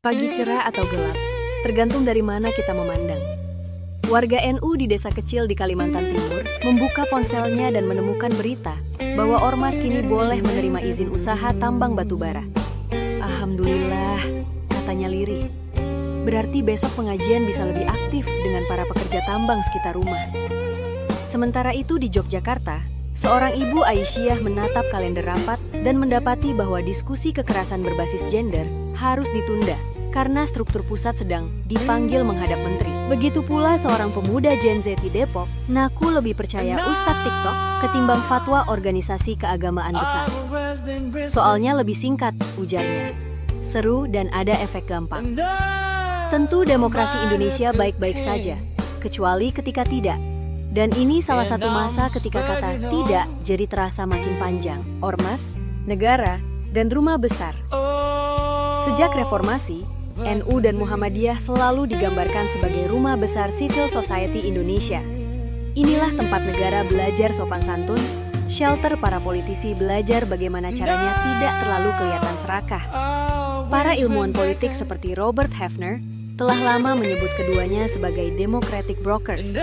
Pagi cerah atau gelap, tergantung dari mana kita memandang. Warga NU di desa kecil di Kalimantan Timur membuka ponselnya dan menemukan berita bahwa ormas kini boleh menerima izin usaha tambang batu bara. Alhamdulillah, katanya lirih. Berarti besok pengajian bisa lebih aktif dengan para pekerja tambang sekitar rumah. Sementara itu di Yogyakarta, seorang ibu Aisyah menatap kalender rapat dan mendapati bahwa diskusi kekerasan berbasis gender harus ditunda karena struktur pusat sedang dipanggil menghadap menteri. Begitu pula seorang pemuda Gen Z di Depok, ngaku lebih percaya Ustadz TikTok ketimbang fatwa organisasi keagamaan besar. Soalnya lebih singkat, ujarnya. Seru dan ada efek gampang. Tentu demokrasi Indonesia baik-baik saja, kecuali ketika tidak. Dan ini salah satu masa ketika kata tidak jadi terasa makin panjang. Ormas, negara, dan rumah besar. Sejak reformasi, NU dan Muhammadiyah selalu digambarkan sebagai rumah besar civil society Indonesia. Inilah tempat negara belajar sopan santun, shelter para politisi belajar bagaimana caranya tidak terlalu kelihatan serakah. Para ilmuwan politik seperti Robert Hefner telah lama menyebut keduanya sebagai democratic brokers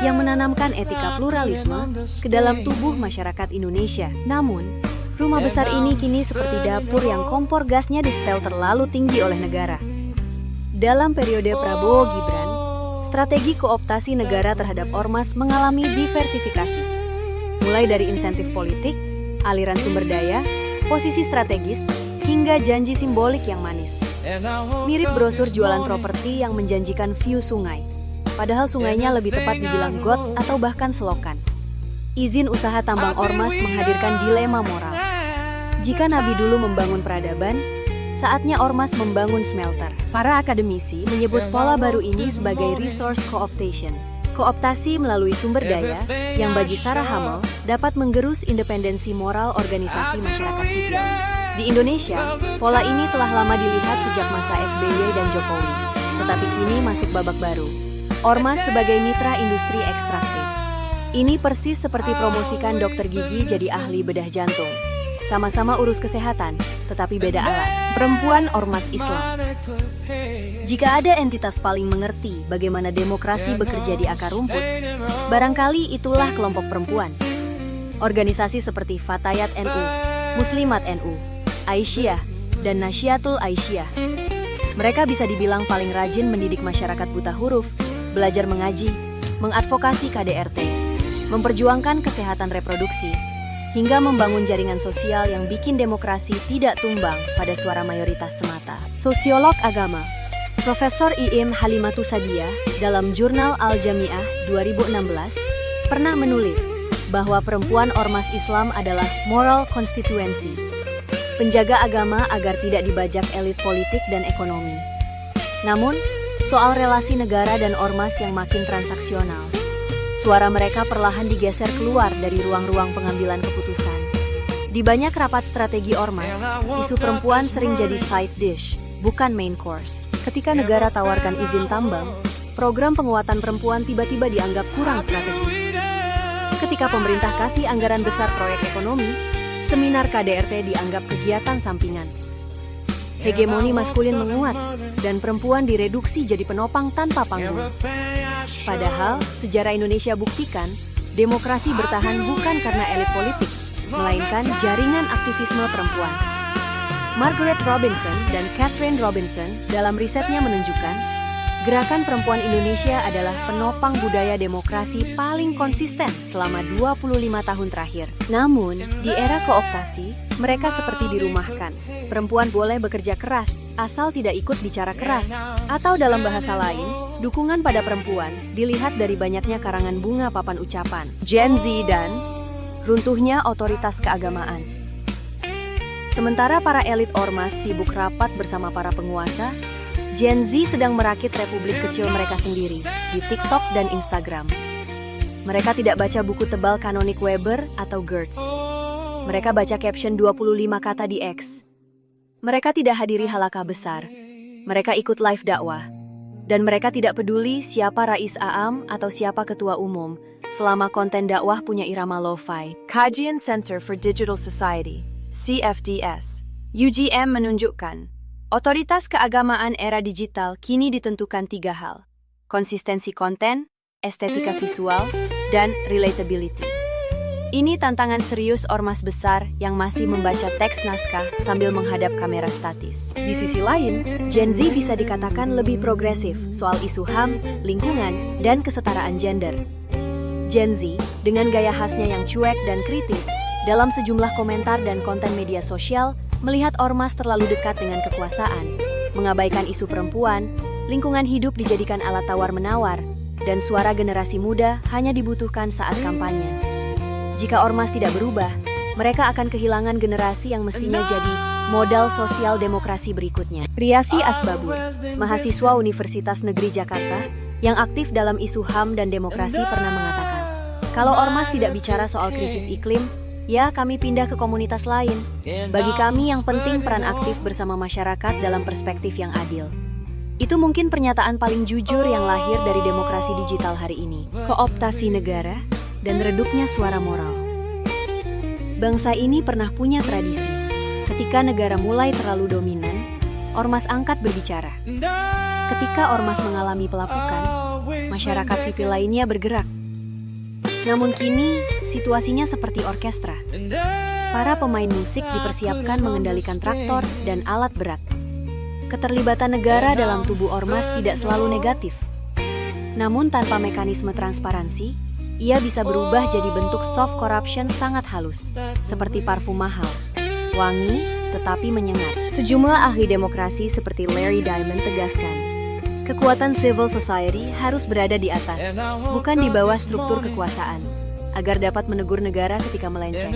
yang menanamkan etika pluralisme ke dalam tubuh masyarakat Indonesia. Namun, rumah besar ini kini seperti dapur yang kompor gasnya disetel terlalu tinggi oleh negara. Dalam periode Prabowo-Gibran, strategi kooptasi negara terhadap ormas mengalami diversifikasi. Mulai dari insentif politik, aliran sumber daya, posisi strategis, hingga janji simbolik yang manis. Mirip brosur jualan properti yang menjanjikan view sungai. Padahal sungainya lebih tepat dibilang got atau bahkan selokan. Izin usaha tambang ormas menghadirkan dilema moral. Jika Nabi dulu membangun peradaban, saatnya ormas membangun smelter. Para akademisi menyebut pola baru ini sebagai resource co-optation. Kooptasi melalui sumber daya yang bagi Sarah Hamel dapat menggerus independensi moral organisasi masyarakat sipil. Di Indonesia, pola ini telah lama dilihat sejak masa SBY dan Jokowi, tetapi kini masuk babak baru. Ormas sebagai mitra industri ekstraktif. Ini persis seperti promosikan dokter gigi jadi ahli bedah jantung. Sama-sama urus kesehatan, tetapi beda alat. Perempuan ormas Islam. Jika ada entitas paling mengerti bagaimana demokrasi bekerja di akar rumput, barangkali itulah kelompok perempuan. Organisasi seperti Fatayat NU, Muslimat NU, Aisyah, dan Nasyiatul Aisyah. Mereka bisa dibilang paling rajin mendidik masyarakat buta huruf, belajar mengaji, mengadvokasi KDRT, memperjuangkan kesehatan reproduksi, hingga membangun jaringan sosial yang bikin demokrasi tidak tumbang pada suara mayoritas semata. Sosiolog agama, Profesor Iim Halimatu Sadia dalam jurnal Al-Jami'ah 2016 pernah menulis bahwa perempuan ormas Islam adalah moral constituency, penjaga agama agar tidak dibajak elit politik dan ekonomi. Namun, soal relasi negara dan ormas yang makin transaksional, suara mereka perlahan digeser keluar dari ruang-ruang pengambilan keputusan. Di banyak rapat strategi ormas, isu perempuan sering jadi side dish, bukan main course. Ketika negara tawarkan izin tambang, program penguatan perempuan tiba-tiba dianggap kurang strategis. Ketika pemerintah kasih anggaran besar proyek ekonomi, seminar KDRT dianggap kegiatan sampingan. Hegemoni maskulin menguat, dan perempuan direduksi jadi penopang tanpa panggung. Padahal, sejarah Indonesia buktikan, demokrasi bertahan bukan karena elit politik, melainkan jaringan aktivisme perempuan. Margaret Robinson dan Catherine Robinson dalam risetnya menunjukkan, gerakan perempuan Indonesia adalah penopang budaya demokrasi paling konsisten selama 25 tahun terakhir. Namun, di era kooptasi, mereka seperti dirumahkan. Perempuan boleh bekerja keras, asal tidak ikut bicara keras. Atau dalam bahasa lain, dukungan pada perempuan dilihat dari banyaknya karangan bunga papan ucapan, Gen Z dan runtuhnya otoritas keagamaan. Sementara para elit ormas sibuk rapat bersama para penguasa, Gen Z sedang merakit republik kecil mereka sendiri di TikTok dan Instagram. Mereka tidak baca buku tebal kanonik Weber atau Gertz. Mereka baca caption 25 kata di X. Mereka tidak hadiri halakah besar. Mereka ikut live dakwah. Dan mereka tidak peduli siapa Rais Aam atau siapa ketua umum, selama konten dakwah punya irama lo-fi. Kajian Center for Digital Society, CFDS, UGM menunjukkan Otoritas keagamaan era digital kini ditentukan 3 hal: konsistensi konten, estetika visual, dan relatability. Ini tantangan serius ormas besar yang masih membaca teks naskah sambil menghadap kamera statis. Di sisi lain, Gen Z bisa dikatakan lebih progresif soal isu HAM, lingkungan, dan kesetaraan gender. Gen Z, dengan gaya khasnya yang cuek dan kritis, dalam sejumlah komentar dan konten media sosial, melihat ormas terlalu dekat dengan kekuasaan, mengabaikan isu perempuan, lingkungan hidup dijadikan alat tawar-menawar, dan suara generasi muda hanya dibutuhkan saat kampanye. Jika ormas tidak berubah, mereka akan kehilangan generasi yang mestinya jadi modal sosial demokrasi berikutnya. Riyasi Asbabur, mahasiswa Universitas Negeri Jakarta, yang aktif dalam isu HAM dan demokrasi pernah mengatakan, kalau ormas tidak bicara soal krisis iklim, ya, kami pindah ke komunitas lain. Bagi kami yang penting peran aktif bersama masyarakat dalam perspektif yang adil. Itu mungkin pernyataan paling jujur yang lahir dari demokrasi digital hari ini. Kooptasi negara dan redupnya suara moral. Bangsa ini pernah punya tradisi. Ketika negara mulai terlalu dominan, ormas angkat berbicara. Ketika ormas mengalami pelapukan, masyarakat sipil lainnya bergerak. Namun kini, situasinya seperti orkestra. Para pemain musik dipersiapkan mengendalikan traktor dan alat berat. Keterlibatan negara dalam tubuh ormas tidak selalu negatif. Namun tanpa mekanisme transparansi, ia bisa berubah jadi bentuk soft corruption sangat halus, seperti parfum mahal, wangi tetapi menyengat. Sejumlah ahli demokrasi seperti Larry Diamond tegaskan, kekuatan civil society harus berada di atas, bukan di bawah struktur kekuasaan, agar dapat menegur negara ketika melenceng.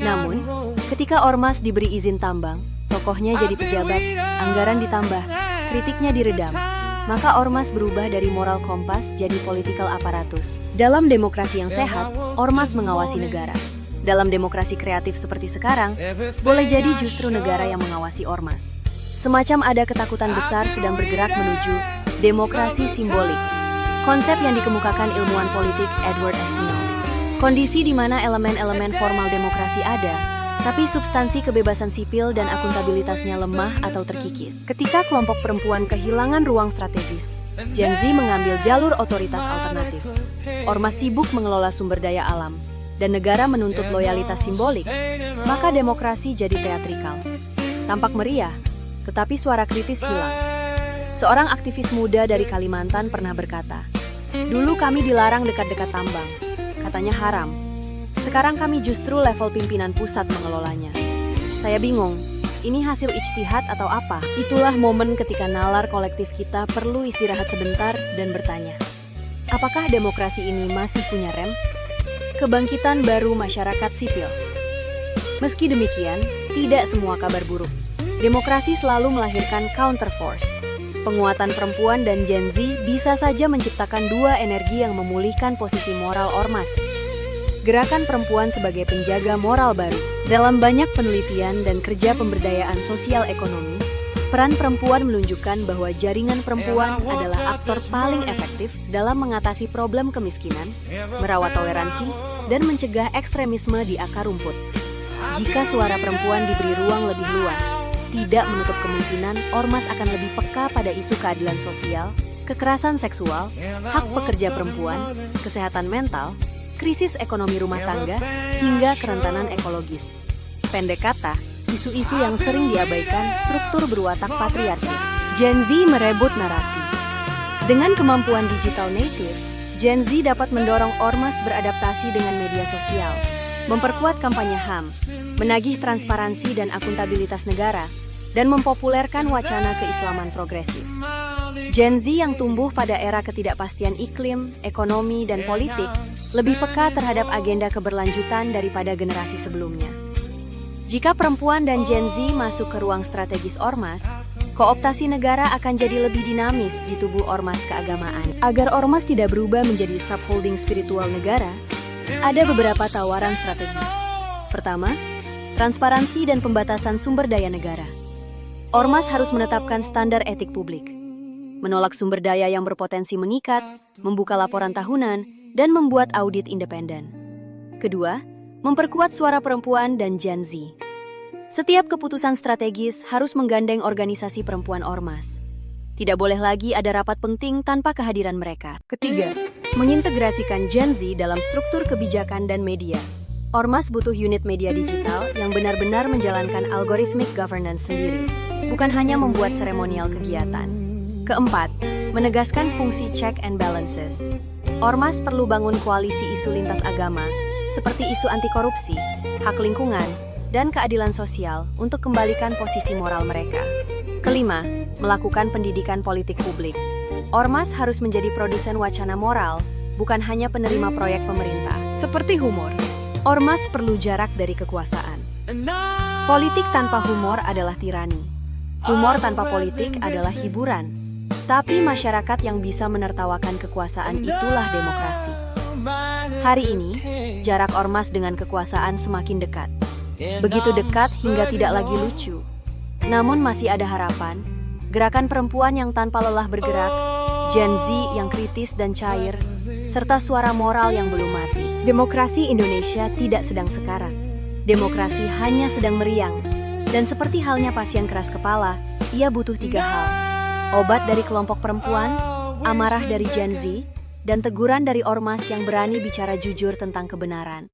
Namun, ketika ormas diberi izin tambang, tokohnya jadi pejabat, anggaran ditambah, kritiknya diredam, maka ormas berubah dari moral kompas jadi political apparatus. Dalam demokrasi yang sehat, ormas mengawasi negara. Dalam demokrasi kreatif seperti sekarang, boleh jadi justru negara yang mengawasi ormas. Semacam ada ketakutan besar sedang bergerak menuju demokrasi simbolik, konsep yang dikemukakan ilmuwan politik Edward Espinal. Kondisi di mana elemen-elemen formal demokrasi ada, tapi substansi kebebasan sipil dan akuntabilitasnya lemah atau terkikis. Ketika kelompok perempuan kehilangan ruang strategis, Gen Z mengambil jalur otoritas alternatif. Ormas sibuk mengelola sumber daya alam, dan negara menuntut loyalitas simbolik, maka demokrasi jadi teatrikal. Tampak meriah, tetapi suara kritis hilang. Seorang aktivis muda dari Kalimantan pernah berkata, "Dulu kami dilarang dekat-dekat tambang. Katanya haram. Sekarang kami justru level pimpinan pusat mengelolanya. Saya bingung, ini hasil ijtihad atau apa?" Itulah momen ketika nalar kolektif kita perlu istirahat sebentar dan bertanya, apakah demokrasi ini masih punya rem? Kebangkitan baru masyarakat sipil. Meski demikian, tidak semua kabar buruk. Demokrasi selalu melahirkan counterforce. Penguatan perempuan dan Gen Z bisa saja menciptakan dua energi yang memulihkan posisi moral ormas. Gerakan perempuan sebagai penjaga moral baru. Dalam banyak penelitian dan kerja pemberdayaan sosial ekonomi, peran perempuan menunjukkan bahwa jaringan perempuan adalah aktor paling efektif dalam mengatasi problem kemiskinan, merawat toleransi, dan mencegah ekstremisme di akar rumput. Jika suara perempuan diberi ruang lebih luas, tidak menutup kemungkinan ormas akan lebih peka pada isu keadilan sosial, kekerasan seksual, hak pekerja perempuan, kesehatan mental, krisis ekonomi rumah tangga, hingga kerentanan ekologis. Pendek kata, isu-isu yang sering diabaikan struktur berwatak patriarki. Gen Z merebut narasi. Dengan kemampuan digital native, Gen Z dapat mendorong ormas beradaptasi dengan media sosial, memperkuat kampanye HAM, menagih transparansi dan akuntabilitas negara, dan mempopulerkan wacana keislaman progresif. Gen Z yang tumbuh pada era ketidakpastian iklim, ekonomi, dan politik lebih peka terhadap agenda keberlanjutan daripada generasi sebelumnya. Jika perempuan dan Gen Z masuk ke ruang strategis ormas, kooptasi negara akan jadi lebih dinamis di tubuh ormas keagamaan. Agar ormas tidak berubah menjadi subholding spiritual negara, ada beberapa tawaran strategi. Pertama, transparansi dan pembatasan sumber daya negara. Ormas harus menetapkan standar etik publik, menolak sumber daya yang berpotensi mengikat, membuka laporan tahunan, dan membuat audit independen. Kedua, memperkuat suara perempuan dan Gen Z. Setiap keputusan strategis harus menggandeng organisasi perempuan ormas. Tidak boleh lagi ada rapat penting tanpa kehadiran mereka. Ketiga, mengintegrasikan Gen Z dalam struktur kebijakan dan media. Ormas butuh unit media digital yang benar-benar menjalankan algorithmic governance sendiri, bukan hanya membuat seremonial kegiatan. Keempat, menegaskan fungsi check and balances. Ormas perlu bangun koalisi isu lintas agama, seperti isu anti korupsi, hak lingkungan, dan keadilan sosial untuk kembalikan posisi moral mereka. Kelima, melakukan pendidikan politik publik. Ormas harus menjadi produsen wacana moral, bukan hanya penerima proyek pemerintah. Seperti humor, ormas perlu jarak dari kekuasaan. Politik tanpa humor adalah tirani. Humor tanpa politik adalah hiburan. Tapi masyarakat yang bisa menertawakan kekuasaan itulah demokrasi. Hari ini, jarak ormas dengan kekuasaan semakin dekat. Begitu dekat hingga tidak lagi lucu. Namun masih ada harapan, gerakan perempuan yang tanpa lelah bergerak, Gen Z yang kritis dan cair, serta suara moral yang belum mati. Demokrasi Indonesia tidak sedang sekarat. Demokrasi hanya sedang meriang. Dan seperti halnya pasien keras kepala, ia butuh 3 hal. Obat dari kelompok perempuan, amarah dari Gen Z, dan teguran dari ormas yang berani bicara jujur tentang kebenaran.